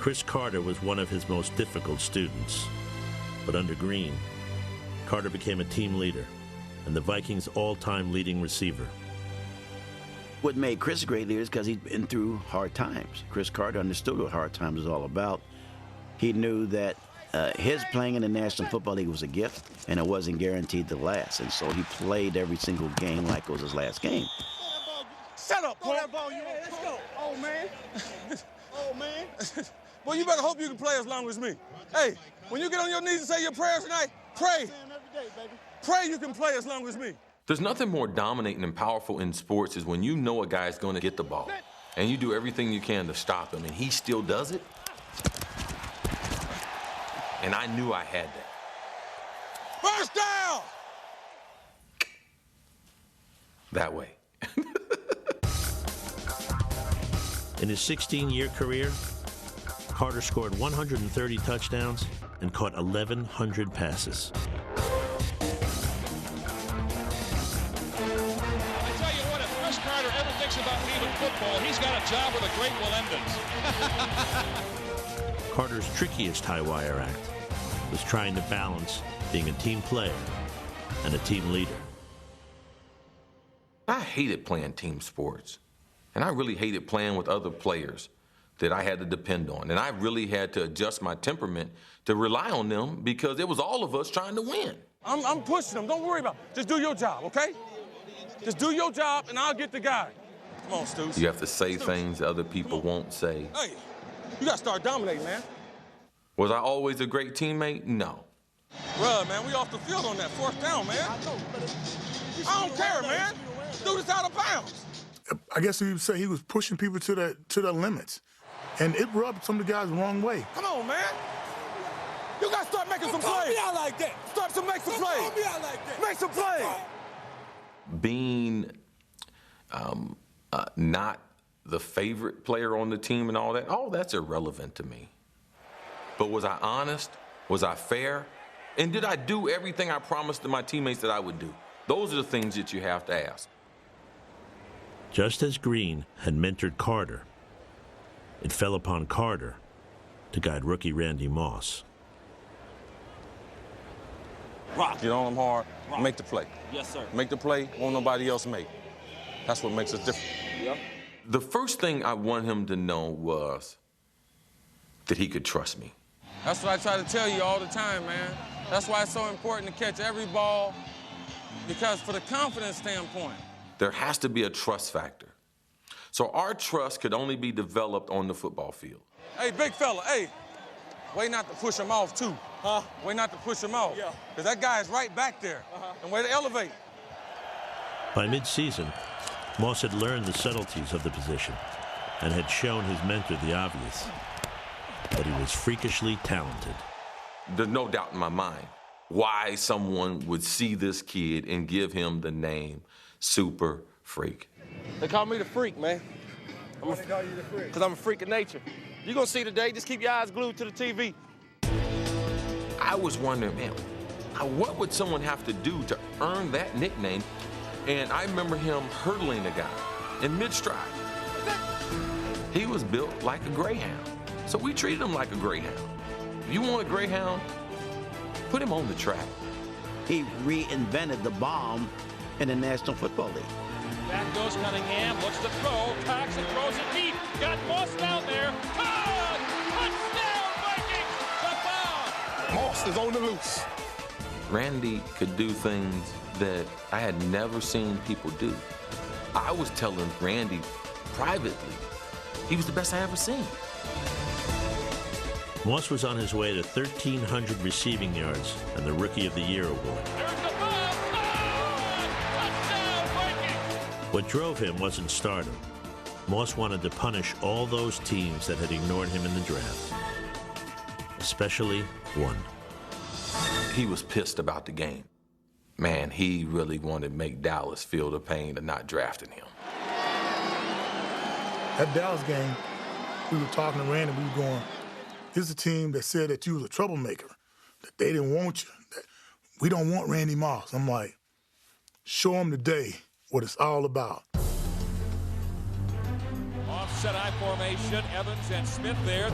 Chris Carter was one of his most difficult students. But under Green, Carter became a team leader and the Vikings' all-time leading receiver. What made Chris a great leader is because he'd been through hard times. Chris Carter understood what hard times was all about. He knew that his playing in the National Football League was a gift, and it wasn't guaranteed to last. And so he played every single game like it was his last game. Shut up, Paul. Let's go. Oh, man. Oh, man. Well, you better hope you can play as long as me. Hey, when you get on your knees and say your prayers tonight, pray. Pray you can play as long as me. There's nothing more dominating and powerful in sports is when you know a guy's going to get the ball, and you do everything you can to stop him, and he still does it. And I knew I had that. First down! That way. In his 16-year career, Carter scored 130 touchdowns and caught 1,100 passes. Carter ever thinks about leaving football, he's got a job with a great Willendens. Carter's trickiest high-wire act was trying to balance being a team player and a team leader. I hated playing team sports, and I really hated playing with other players that I had to depend on, and I really had to adjust my temperament to rely on them because it was all of us trying to win. I'm pushing them. Don't worry about it. Just do your job, okay? Just do your job, and I'll get the guy. Come on, Stu. You have to say things other people won't say. Hey, you got to start dominating, man. Was I always a great teammate? No. Bruh, man, we off the field on that fourth down, man. I don't care, man. Do this out of bounds. I guess you would say he was pushing people to their limits. And it rubbed some of the guys the wrong way. Come on, man. You got to start making some plays. Me out like that. Start to make some plays. Me out like that. Make some plays. Being not the favorite player on the team and all that's irrelevant to me. But was I honest? Was I fair? And did I do everything I promised to my teammates that I would do? Those are the things that you have to ask. Just as Green had mentored Carter, it fell upon Carter to guide rookie Randy Moss. Rock. Get on them hard. Rock. Make the play. Yes, sir. Make the play, won't nobody else make. That's what makes us different. Yep. The first thing I want him to know was that he could trust me. That's what I try to tell you all the time, man. That's why it's so important to catch every ball, because for the confidence standpoint. There has to be a trust factor. So our trust could only be developed on the football field. Hey, big fella, hey, way not to push him off, too. Huh? Way not to push him off. Yeah. Because that guy is right back there. And way to elevate. By mid-season, Moss had learned the subtleties of the position and had shown his mentor the obvious, that he was freakishly talented. There's no doubt in my mind why someone would see this kid and give him the name Super Freak. They call me the freak, man. Why they call you the freak? Because I'm a freak of nature. You're going to see today, just keep your eyes glued to the TV. I was wondering, man, what would someone have to do to earn that nickname? And I remember him hurdling a guy in mid-stride. He was built like a greyhound, so we treated him like a greyhound. If you want a greyhound, put him on the track. He reinvented the bomb in the National Football League. Back goes Cunningham, looks to throw, tacks and throws it deep. Got Moss down there. Touchdown, Vikings! Touchdown! Moss is on the loose. Randy could do things that I had never seen people do. I was telling Randy privately, he was the best I ever seen. Moss was on his way to 1,300 receiving yards and the Rookie of the Year award. There's the ball! Touchdown, Vikings! What drove him wasn't stardom. Moss wanted to punish all those teams that had ignored him in the draft, especially one. He was pissed about the game. Man, he really wanted to make Dallas feel the pain of not drafting him. That Dallas game, we were talking to Randy, we were going, this is a team that said that you was a troublemaker, that they didn't want you, that we don't want Randy Moss. I'm like, show them today what it's all about. Offset I formation, Evans and Smith there.